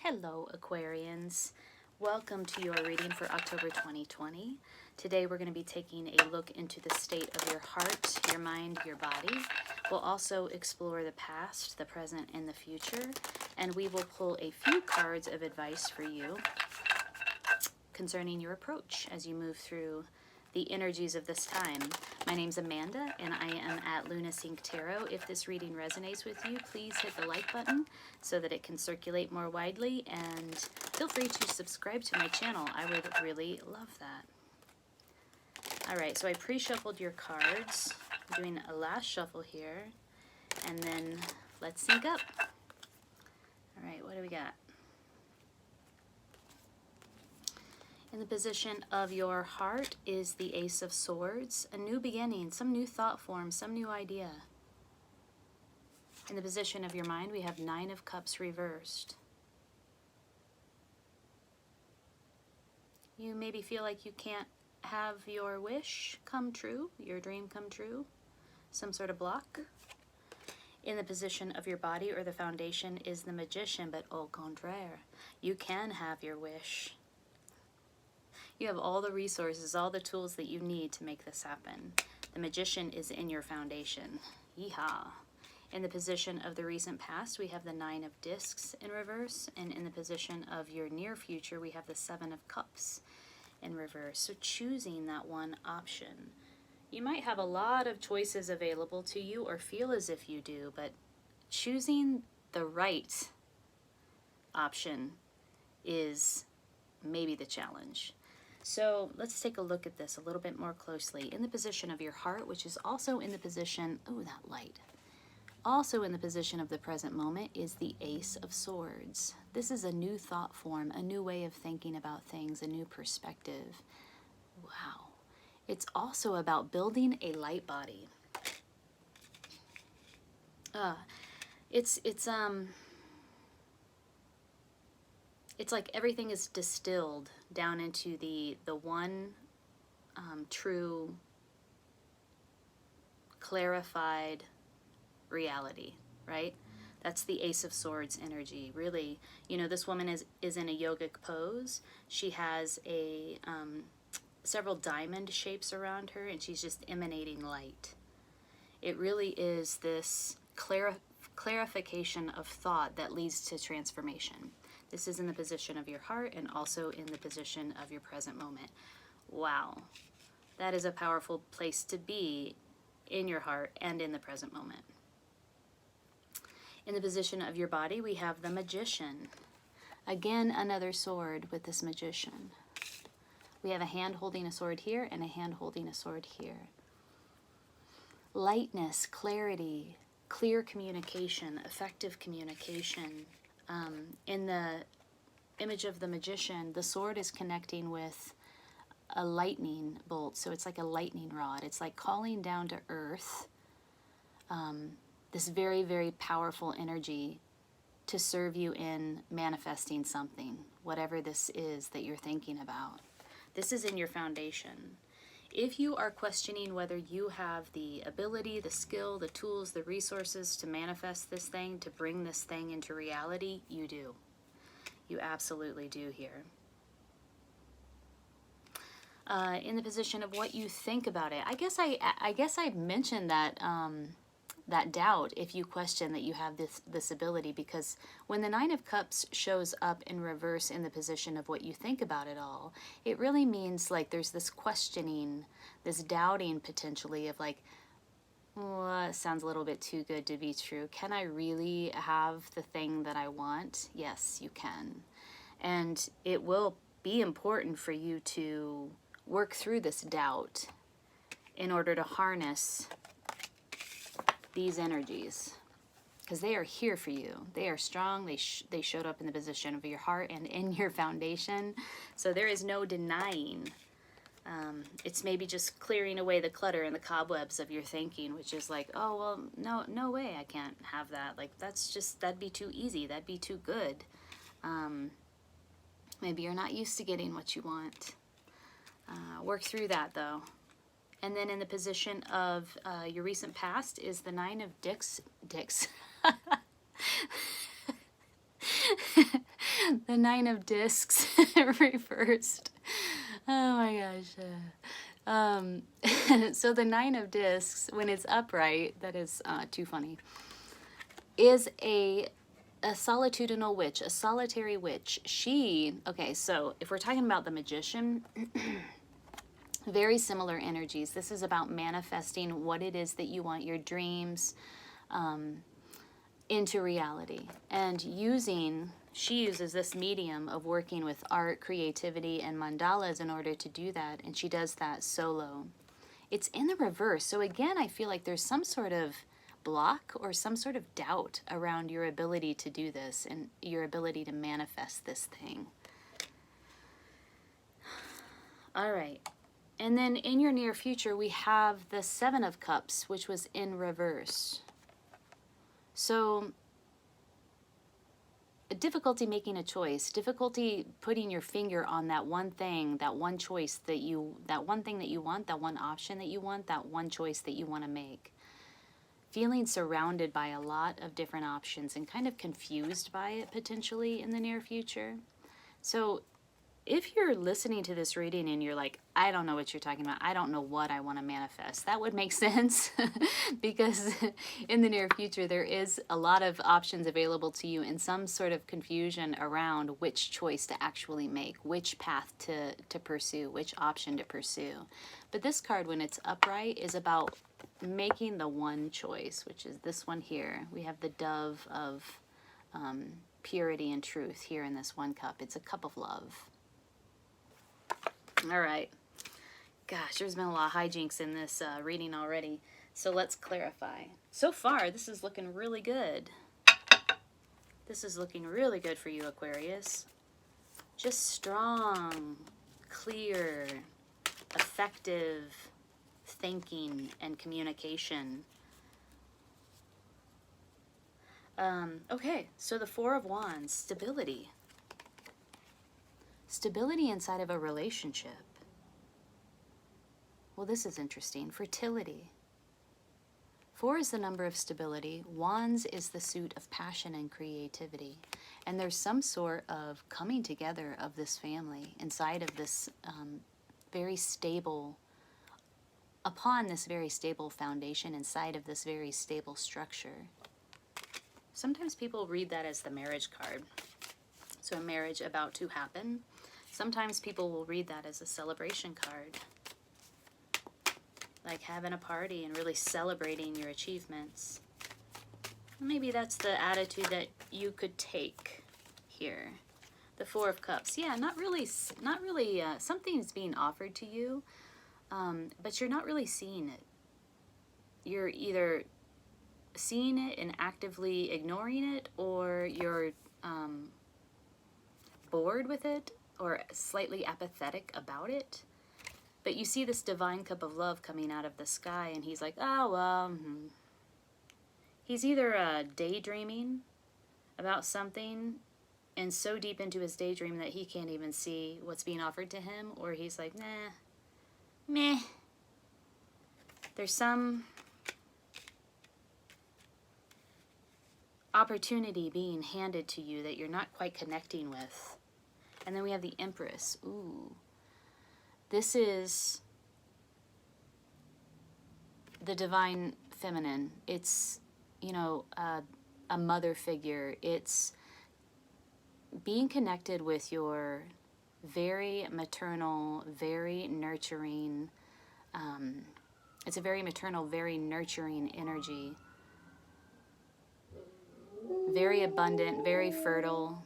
Hello Aquarians, welcome to your reading for October 2020. Today we're going to be taking a look into the state of your heart, your mind, your body. We'll also explore the past, the present, and the future, and we will pull a few cards of advice for you concerning your approach as you move through the energies of this time. My name's Amanda, and I am at Lunasync Tarot. If this reading resonates with you, please hit the like button so that it can circulate more widely, and feel free to subscribe to my channel. I would really love that. All right, so I pre-shuffled your cards. I'm doing a last shuffle here, and then let's sync up. All right, what do we got? In the position of your heart is the Ace of Swords, a new beginning, some new thought form, some new idea. In the position of your mind, we have Nine of Cups reversed. You maybe feel like you can't have your wish come true, your dream come true, some sort of block. In the position of your body or the foundation is the Magician, but au contraire, you can have your wish. You have all the resources, all the tools that you need to make this happen. The Magician is in your foundation. Yeehaw. In the position of the recent past, we have the Nine of Discs in reverse. And in the position of your near future, we have the Seven of Cups in reverse. So choosing that one option. You might have a lot of choices available to you or feel as if you do, but choosing the right option is maybe the challenge. So let's take a look at this a little bit more closely. In the position of your heart, which is also in the position, oh, that light. Also in the position of the present moment is the Ace of Swords. This is a new thought form, a new way of thinking about things, a new perspective. Wow. It's also about building a light body. It's like everything is distilled down into the one true, clarified reality, right? That's the Ace of Swords energy. Really, you know, this woman is in a yogic pose. She has a several diamond shapes around her, and she's just emanating light. It really is this clarification of thought that leads to transformation. This is in the position of your heart and also in the position of your present moment. Wow, that is a powerful place to be in your heart and in the present moment. In the position of your body, we have the Magician. Again, another sword with this Magician. We have a hand holding a sword here and a hand holding a sword here. Lightness, clarity, clear communication, effective communication. In the image of the Magician, the sword is connecting with a lightning bolt, so it's like a lightning rod. It's like calling down to earth this very, very powerful energy to serve you in manifesting something, whatever this is that you're thinking about. This is in your foundation. If you are questioning whether you have the ability, the skill, the tools, the resources to manifest this thing, to bring this thing into reality, you do. You absolutely do here. In the position of what you think about it, I guess I mentioned that that doubt if you question that you have this ability, because when the Nine of Cups shows up in reverse in the position of what you think about it all, it really means like there's this questioning, this doubting potentially of like, well, it sounds a little bit too good to be true. Can I really have the thing that I want? Yes, you can. And it will be important for you to work through this doubt in order to harness these energies, because they are here for you. They are strong. They showed up in the position of your heart and in your foundation. So there is no denying. It's maybe just clearing away the clutter and the cobwebs of your thinking, which is like, oh, well, no way, I can't have that. Like, that'd be too easy. That'd be too good. Maybe you're not used to getting what you want. Work through that, though. And then in the position of your recent past is the Nine of Dicks. The Nine of Discs reversed. Oh my gosh. So the Nine of Discs, when it's upright, that is too funny, is a solitudinal witch, a solitary witch. Okay, so if we're talking about the magician, very similar energies. This is about manifesting what it is that you want, your dreams, into reality. And she uses this medium of working with art, creativity, and mandalas in order to do that. And she does that solo. It's in the reverse. So again, I feel like there's some sort of block or some sort of doubt around your ability to do this and your ability to manifest this thing. All right. And then in your near future, we have the Seven of Cups, which was in reverse. So difficulty making a choice, difficulty putting your finger on that one thing, that one choice that one thing that you want, that one option that you want, that one choice that you want to make. Feeling surrounded by a lot of different options and kind of confused by it potentially in the near future. So if you're listening to this reading and you're like, I don't know what you're talking about, I don't know what I want to manifest, that would make sense because in the near future there is a lot of options available to you and some sort of confusion around which choice to actually make, which path to pursue, which option to pursue. But this card, when it's upright, is about making the one choice, which is this one here. We have the dove of purity and truth here in this one cup. It's a cup of love. All right. Gosh, there's been a lot of hijinks in this reading already. So let's clarify. So far, this is looking really good. This is looking really good for you, Aquarius. Just strong, clear, effective thinking and communication. Okay, so the Four of Wands, stability. Stability inside of a relationship. Well, this is interesting. Fertility. 4 is the number of stability. Wands is the suit of passion and creativity. And there's some sort of coming together of this family inside of this very stable, upon this very stable foundation, inside of this very stable structure. Sometimes people read that as the marriage card. So a marriage about to happen. Sometimes people will read that as a celebration card. Like having a party and really celebrating your achievements. Maybe that's the attitude that you could take here. The Four of Cups. Yeah, not really, something's being offered to you, but you're not really seeing it. You're either seeing it and actively ignoring it, or you're bored with it, or slightly apathetic about it. But you see this divine cup of love coming out of the sky, and he's like, oh, well, he's either daydreaming about something and so deep into his daydream that he can't even see what's being offered to him, or he's like, nah, meh. There's some opportunity being handed to you that you're not quite connecting with. And then we have the Empress. Ooh. This is the divine feminine. It's, a mother figure. It's being connected with your very maternal, very nurturing, it's a very maternal, very nurturing energy. Very abundant, very fertile.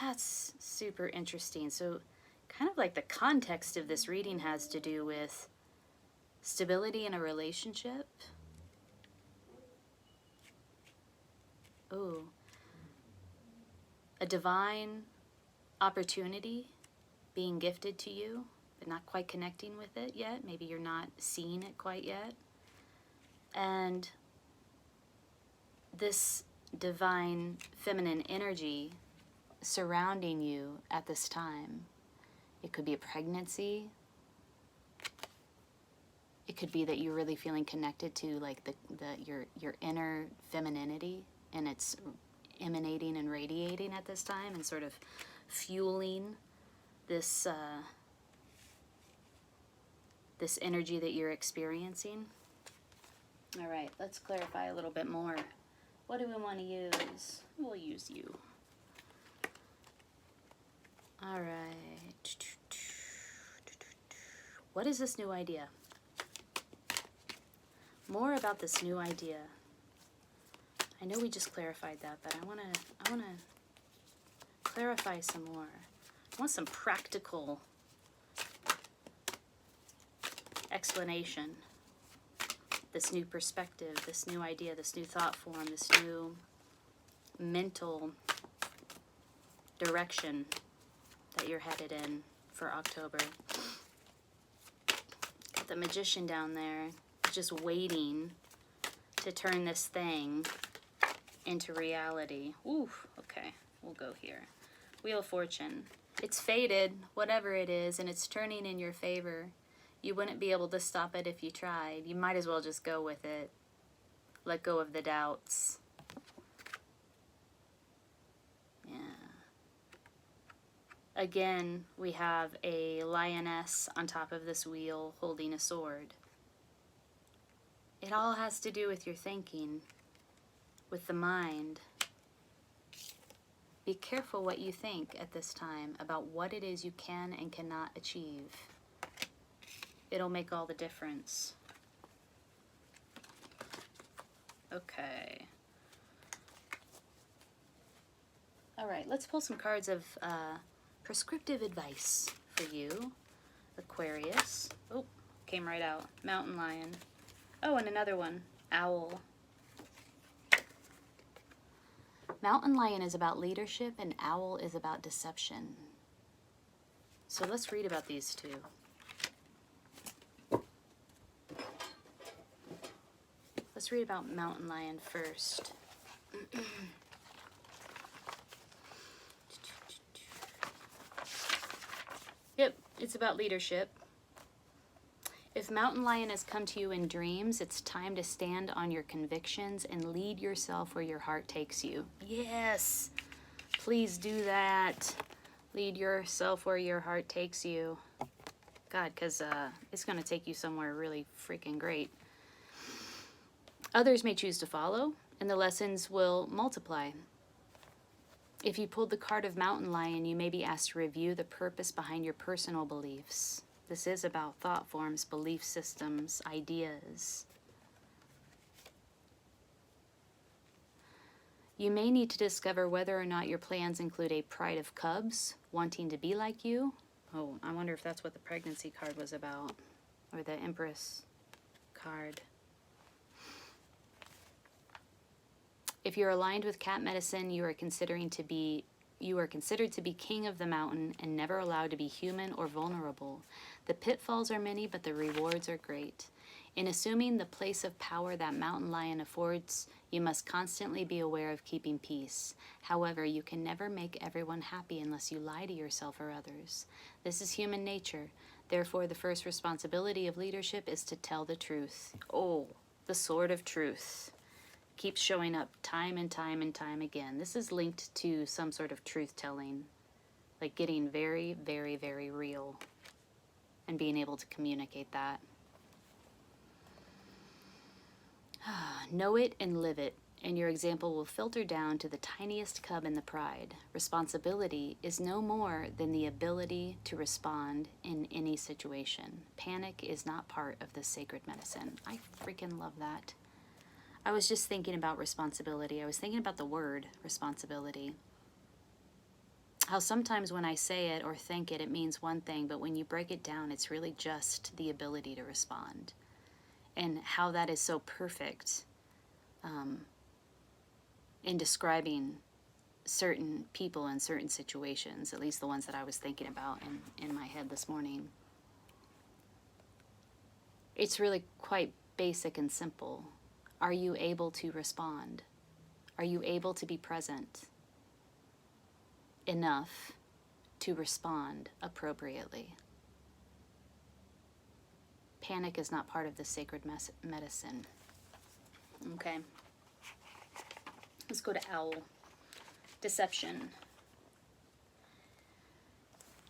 That's super interesting. So kind of like the context of this reading has to do with stability in a relationship. Ooh. A divine opportunity being gifted to you, but not quite connecting with it yet. Maybe you're not seeing it quite yet. And this divine feminine energy surrounding you at this time. It could be a pregnancy. It could be that you're really feeling connected to like your inner femininity, and it's emanating and radiating at this time and sort of fueling this this energy that you're experiencing. All right, let's clarify a little bit more. What do we want to use? We'll use you. All right. What is this new idea? More about this new idea. I know we just clarified that, but I want to clarify some more. I want some practical explanation. This new perspective, this new idea, this new thought form, this new mental direction that you're headed in for October. Got the Magician down there, just waiting to turn this thing into reality. Ooh, okay, we'll go here. Wheel of Fortune. It's fated, whatever it is, and it's turning in your favor. You wouldn't be able to stop it if you tried. You might as well just go with it. Let go of the doubts. Yeah. Again, we have a lioness on top of this wheel holding a sword. It all has to do with your thinking, with the mind. Be careful what you think at this time about what it is you can and cannot achieve. It'll make all the difference. Okay. All right, let's pull some cards of prescriptive advice for you, Aquarius. Oh, came right out. Mountain Lion. Oh, and another one, Owl. Mountain Lion is about leadership and Owl is about deception. So let's read about these two. Let's read about Mountain Lion first. Yep, it's about leadership. If Mountain Lion has come to you in dreams, it's time to stand on your convictions and lead yourself where your heart takes you. Yes, please do that. Lead yourself where your heart takes you. God, because it's going to take you somewhere really freaking great. Others may choose to follow, and the lessons will multiply. If you pulled the card of Mountain Lion, you may be asked to review the purpose behind your personal beliefs. This is about thought forms, belief systems, ideas. You may need to discover whether or not your plans include a pride of cubs, wanting to be like you. Oh, I wonder if that's what the pregnancy card was about, or the Empress card. If you're aligned with cat medicine, you are considered to be king of the mountain and never allowed to be human or vulnerable. The pitfalls are many, but the rewards are great. In assuming the place of power that Mountain Lion affords, you must constantly be aware of keeping peace. However, you can never make everyone happy unless you lie to yourself or others. This is human nature. Therefore, the first responsibility of leadership is to tell the truth. Oh, the sword of truth keeps showing up time and time and time again. This is linked to some sort of truth-telling, like getting very, very, very real and being able to communicate that. Know it and live it, and your example will filter down to the tiniest cub in the pride. Responsibility is no more than the ability to respond in any situation. Panic is not part of this sacred medicine. I freaking love that. I was just thinking about responsibility. I was thinking about the word responsibility. How sometimes when I say it or think it, it means one thing, but when you break it down, it's really just the ability to respond. And how that is so perfect in describing certain people and certain situations, at least the ones that I was thinking about in my head this morning. It's really quite basic and simple. Are you able to respond? Are you able to be present enough to respond appropriately? Panic is not part of the sacred medicine. Okay. Let's go to Owl. Deception.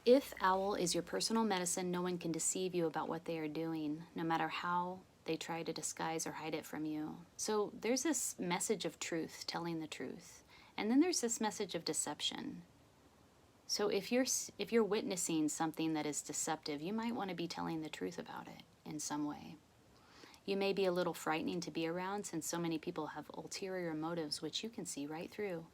If owl is your personal medicine, no one can deceive you about what they are doing, no matter how they try to disguise or hide it from you. So there's this message of truth, telling the truth. And then there's this message of deception. So if you're witnessing something that is deceptive, you might want to be telling the truth about it in some way. You may be a little frightening to be around since so many people have ulterior motives which you can see right through.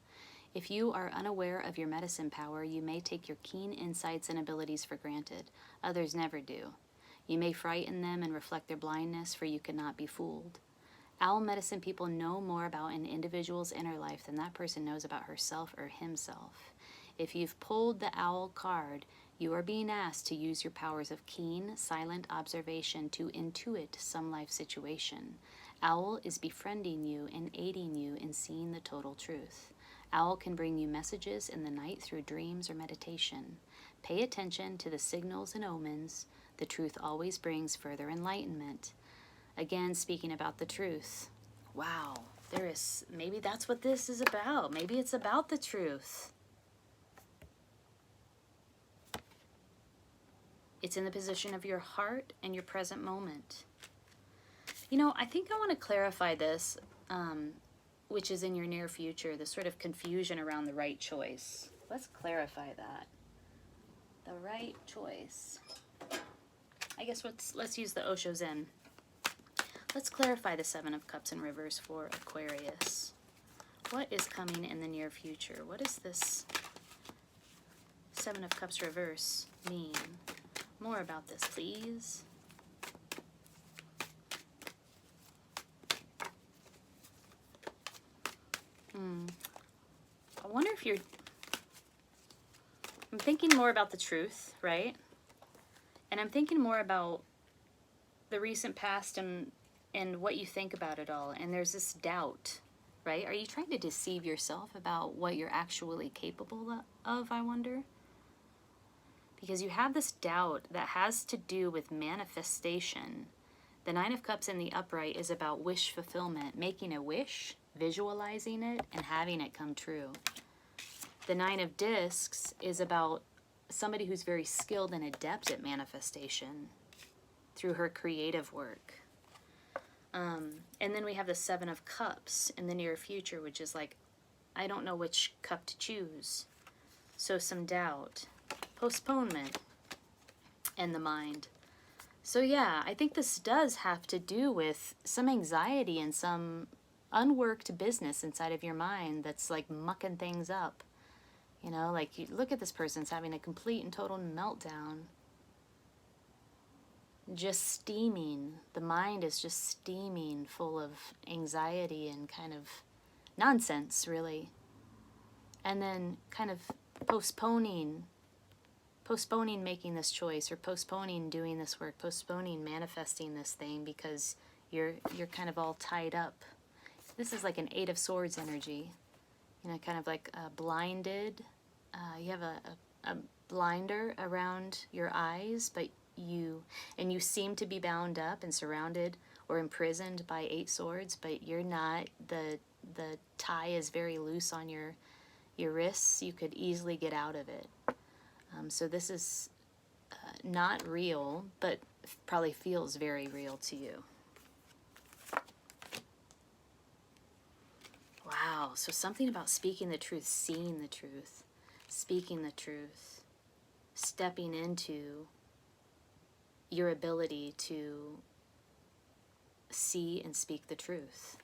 If you are unaware of your medicine power, you may take your keen insights and abilities for granted. Others never do. You may frighten them and reflect their blindness, for you cannot be fooled. Owl medicine people know more about an individual's inner life than that person knows about herself or himself. If you've pulled the owl card, you are being asked to use your powers of keen, silent observation to intuit some life situation. Owl is befriending you and aiding you in seeing the total truth. Owl can bring you messages in the night through dreams or meditation. Pay attention to the signals and omens. The truth always brings further enlightenment. Again, speaking about the truth. Wow, maybe that's what this is about. Maybe it's about the truth. It's in the position of your heart and your present moment. You know, I think I want to clarify this, which is in your near future, the sort of confusion around the right choice. Let's clarify that. The right choice. I guess let's use the Osho Zen. Let's clarify the Seven of Cups in reverse for Aquarius. What is coming in the near future? What does this Seven of Cups reverse mean? More about this, please. I wonder if I'm thinking more about the truth, right? And I'm thinking more about the recent past and what you think about it all. And there's this doubt, right? Are you trying to deceive yourself about what you're actually capable of, I wonder? Because you have this doubt that has to do with manifestation. The Nine of Cups in the upright is about wish fulfillment, making a wish, visualizing it, and having it come true. The Nine of Discs is about somebody who's very skilled and adept at manifestation through her creative work. And then we have the Seven of Cups in the near future, which is like, I don't know which cup to choose. So some doubt, postponement, and the mind. So yeah, I think this does have to do with some anxiety and some unworked business inside of your mind that's like mucking things up. You know, like you look at this person's having a complete and total meltdown. Just steaming. The mind is just steaming, full of anxiety and kind of nonsense, really. And then kind of postponing making this choice, or postponing doing this work, postponing manifesting this thing because you're kind of all tied up. This is like an Eight of Swords energy, you know, kind of like blinded. You have a blinder around your eyes, but you seem to be bound up and surrounded or imprisoned by 8 swords, but you're not. The tie is very loose on your wrists. You could easily get out of it. So this is not real, but probably feels very real to you. Wow, so something about speaking the truth, seeing the truth, speaking the truth, stepping into your ability to see and speak the truth.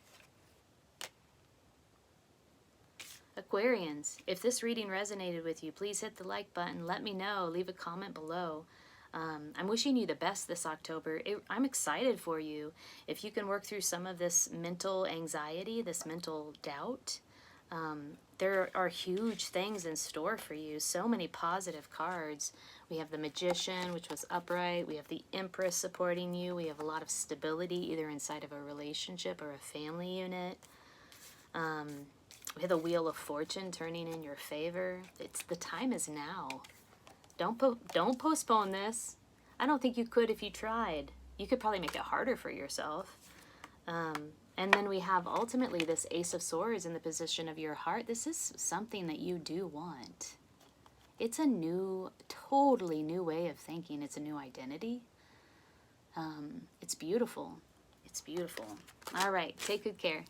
Aquarians, if this reading resonated with you, please hit the like button. Let me know. Leave a comment below. I'm wishing you the best this October. I'm excited for you. If you can work through some of this mental anxiety, this mental doubt, there are huge things in store for you. So many positive cards. We have the Magician, which was upright. We have the Empress supporting you. We have a lot of stability, either inside of a relationship or a family unit. We have the Wheel of Fortune turning in your favor. The time is now. Don't postpone this. I don't think you could if you tried. You could probably make it harder for yourself. And then we have ultimately this Ace of Swords in the position of your heart. This is something that you do want. It's a new, totally new way of thinking. It's a new identity. It's beautiful. It's beautiful. All right. Take good care.